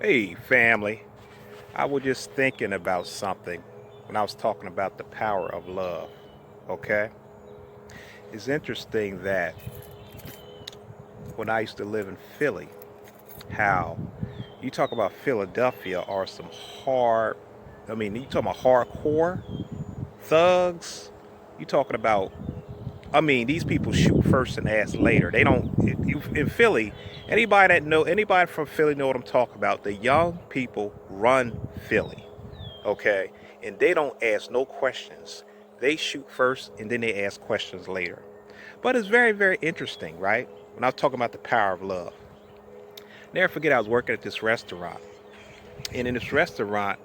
Hey, family. I was just thinking about something when I was talking about the power of love. Okay? It's interesting that when I used to live in Philly, how you talk about Philadelphia are some hard, you talking about hardcore thugs. You talking about, these people shoot first and ask later. They don't, in Philly, anybody from Philly know what I'm talking about. The young people run Philly. Okay? And they don't ask no questions. They shoot first and then they ask questions later. But it's very, very interesting, right? When I was talking about the power of love. Never forget, I was working at this restaurant. And in this restaurant,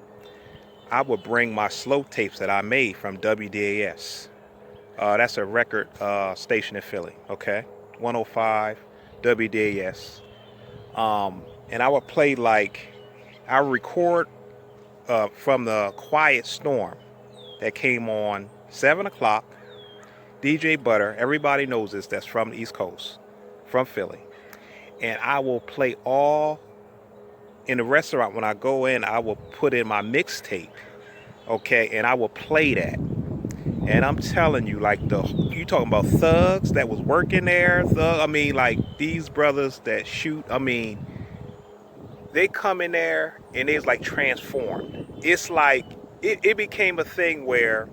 I would bring my slow tapes that I made from WDAS. That's a record station in Philly, okay? 105 WDAS. And I would play I would record from the Quiet Storm that came on 7 o'clock. DJ Butter, everybody knows this, that's from the East Coast, from Philly. And I will play all in the restaurant. When I go in, I will put in my mixtape, okay, and I will play that. And I'm telling you, you talking about thugs that was working there, like these brothers that shoot, they come in there and it's like transformed. It's like, it became a thing where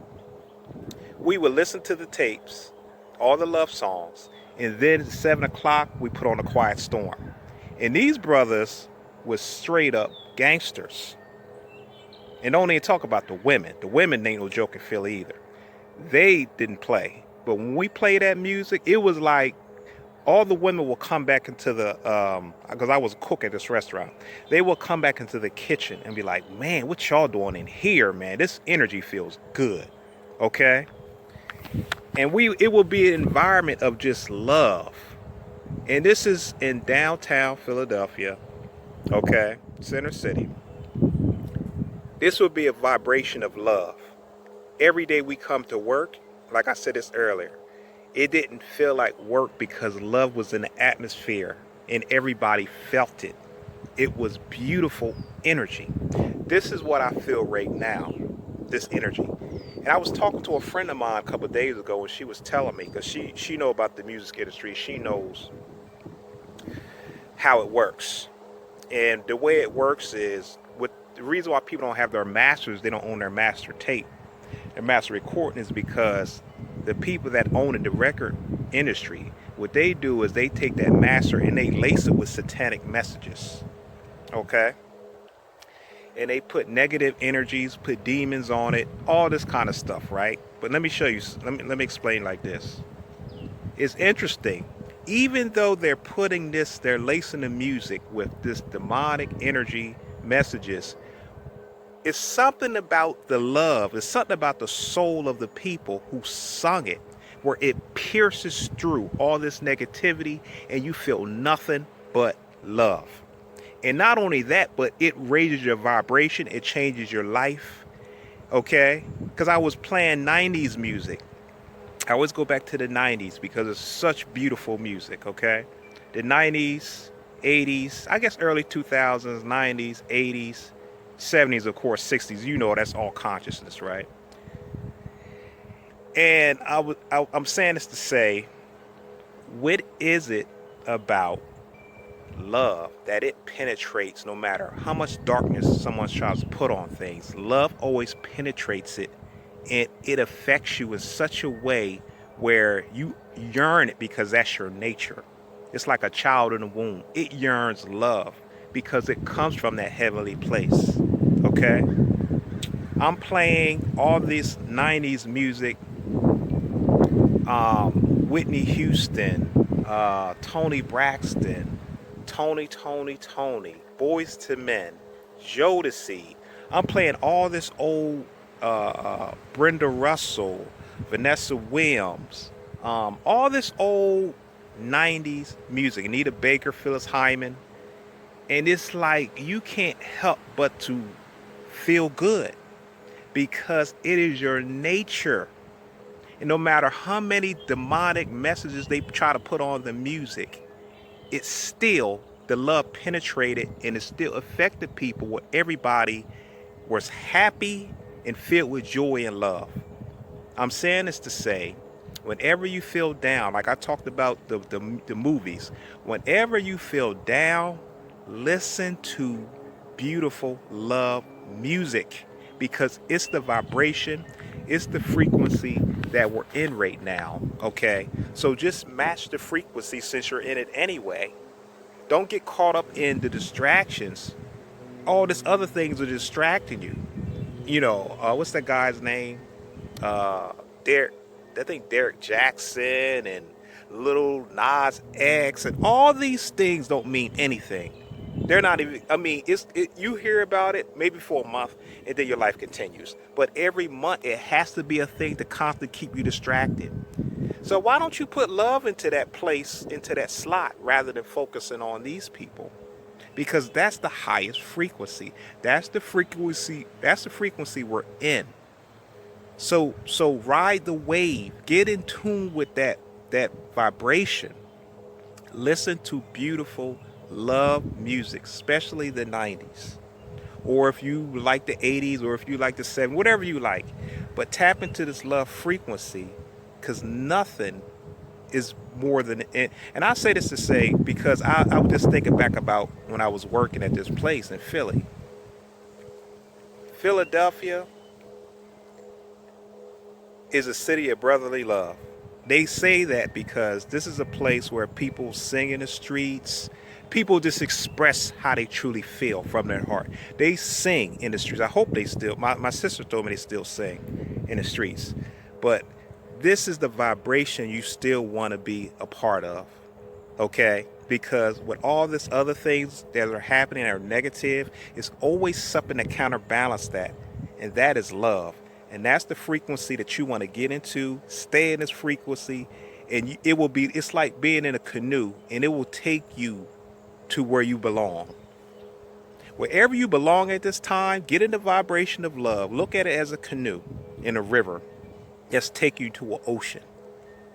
we would listen to the tapes, all the love songs, and then at 7 o'clock we put on a Quiet Storm. And these brothers was straight up gangsters. And don't even talk about the women. The women ain't no joke in Philly either. They didn't play. But when we played that music, it was like all the women will come back into the because I was a cook at this restaurant. They will come back into the kitchen and be like, man, what y'all doing in here, man? This energy feels good. Okay? And it will be an environment of just love. And this is in downtown Philadelphia, okay, Center City. This would be a vibration of love. Every day we come to work, like I said this earlier, it didn't feel like work because love was in the atmosphere and everybody felt it. It was beautiful energy. This is what I feel right now, this energy. And I was talking to a friend of mine a couple of days ago, and she was telling me, because she know about the music industry, she knows how it works. And the way it works is, with the reason why people don't have their masters, they don't own their master tape, their master recording, is because the people that own the record industry, what they do is they take that master and they lace it with satanic messages. Okay? And they put negative energies, put demons on it, all this kind of stuff, right? But let me show you, let me explain like this. It's interesting. Even though they're putting this, they're lacing the music with this demonic energy messages, it's something about the love, it's something about the soul of the people who sung it, where it pierces through all this negativity and you feel nothing but love. And not only that, but it raises your vibration, it changes your life, okay? Because I was playing 90s music. I always go back to the 90s because it's such beautiful music, okay? The 90s, 80s, I guess early 2000s, 90s, 80s, 70s, of course, 60s. You know, that's all consciousness, right? And I'm saying this to say, what is it about love that it penetrates no matter how much darkness someone tries to put on things? Love always penetrates it, and it affects you in such a way where you yearn it because that's your nature. It's like a child in the womb. It yearns love because it comes from that heavenly place. Okay? I'm playing all this 90s music, Whitney Houston, Tony Braxton, Tony, Boys to Men, Jodeci. I'm playing all this old Brenda Russell, Vanessa Williams, all this old 90s music. Anita Baker, Phyllis Hyman. And it's like you can't help but to feel good because it is your nature. And no matter how many demonic messages they try to put on the music, it still the love penetrated and it still affected people where everybody was happy and filled with joy and love. I'm saying this to say, whenever you feel down, like I talked about the movies, whenever you feel down, listen to beautiful love music because it's the vibration, it's the frequency that we're in right now. Okay, so just match the frequency since you're in it anyway. Don't get caught up in the distractions. All this other things are distracting you. What's that guy's name? Derek, I think Derek Jackson and Little Nas X and all these things don't mean anything. They're not even. I mean, you hear about it maybe for a month and then your life continues. But every month it has to be a thing to constantly keep you distracted. So why don't you put love into that place, into that slot, rather than focusing on these people? Because that's the highest frequency. That's the frequency. That's the frequency we're in. So ride the wave. Get in tune with that vibration. Listen to beautiful love music, especially the 90s. Or if you like the 80s or if you like the 70s, whatever you like. But tap into this love frequency because nothing is more than it. And I say this to say because I was just thinking back about when I was working at this place in Philly. Philadelphia is a city of brotherly love. They say that because this is a place where people sing in the streets. People just express how they truly feel from their heart. They sing in the streets. I hope they still, my sister told me they still sing in the streets. But this is the vibration you still want to be a part of. Okay? Because with all this other things that are happening that are negative, it's always something to counterbalance that. And that is love. And that's the frequency that you want to get into. Stay in this frequency. And it's like being in a canoe. And it will take you to where you belong. Wherever you belong at this time, get in the vibration of love. Look at it as a canoe in a river. Let's take you to an ocean.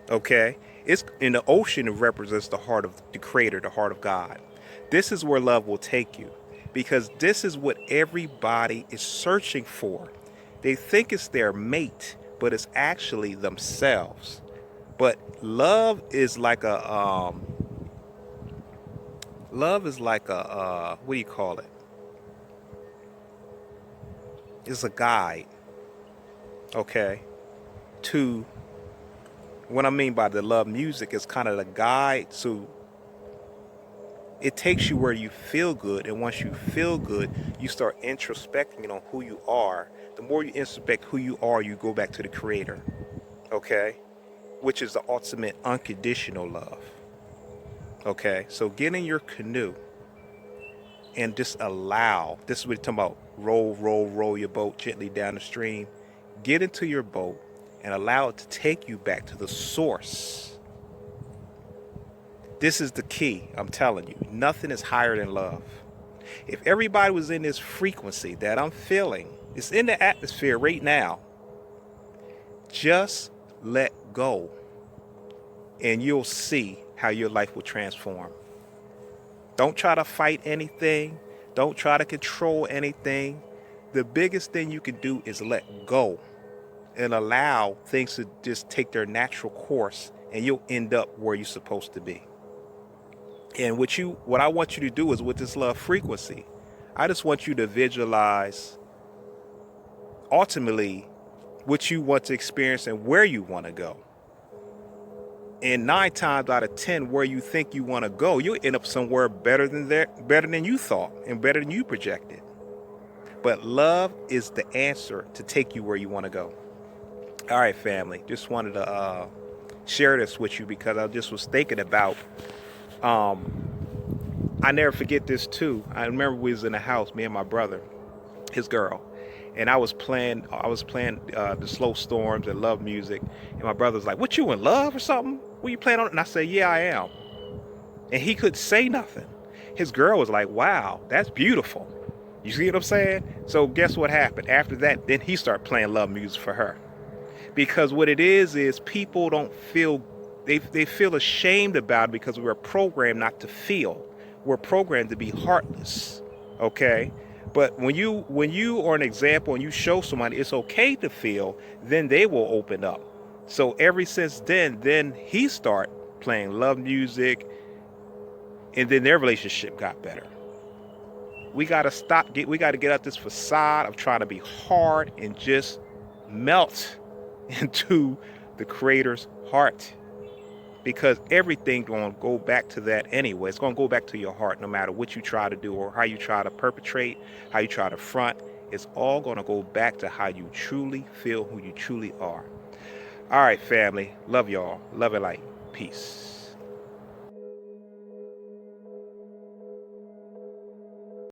Okay? It's in the ocean. It represents the heart of the Creator, the heart of God. This is where love will take you. Because this is what everybody is searching for. They think it's their mate, but it's actually themselves. But love is like a what do you call it? It's a guide. Okay? To what I mean by the love music is kind of the guide to it takes you where you feel good, and once you feel good, you start introspecting on who you are. The more you introspect who you are, you go back to the Creator, okay? Which is the ultimate unconditional love, okay? So get in your canoe and just allow, this is what we're talking about, roll your boat gently down the stream. Get into your boat and allow it to take you back to the source. This is the key, I'm telling you. Nothing is higher than love. If everybody was in this frequency that I'm feeling, it's in the atmosphere right now, just let go and you'll see how your life will transform. Don't try to fight anything. Don't try to control anything. The biggest thing you can do is let go and allow things to just take their natural course, and you'll end up where you're supposed to be. And what I want you to do is with this love frequency, I just want you to visualize ultimately what you want to experience and where you want to go. And 9 times out of 10, where you think you want to go, you'll end up somewhere better than you thought and better than you projected. But love is the answer to take you where you want to go. All right, family. Just wanted to share this with you because I just was thinking about. I never forget this too. I remember we was in the house, me and my brother, his girl, and I was playing the Slow Storms and love music. And my brother's like, "What, you in love or something? What you playing on?" And I said, "Yeah, I am." And he could say nothing. His girl was like, "Wow, that's beautiful." You see what I'm saying? So guess what happened? After that, then he started playing love music for her. Because what it is people don't feel, they feel ashamed about it because we were programmed not to feel. we're programmed to be heartless. Okay. But when you are an example and you show somebody it's okay to feel, then they will open up. So ever since then he start playing love music, and then their relationship got better. We gotta we gotta get out this facade of trying to be hard and just melt into the creator's heart. Because everything gonna go back to that anyway. It's gonna go back to your heart no matter what you try to do or how you try to perpetrate, how you try to front. It's all gonna go back to how you truly feel, who you truly are. All right, family. Love y'all. Love and light. Peace.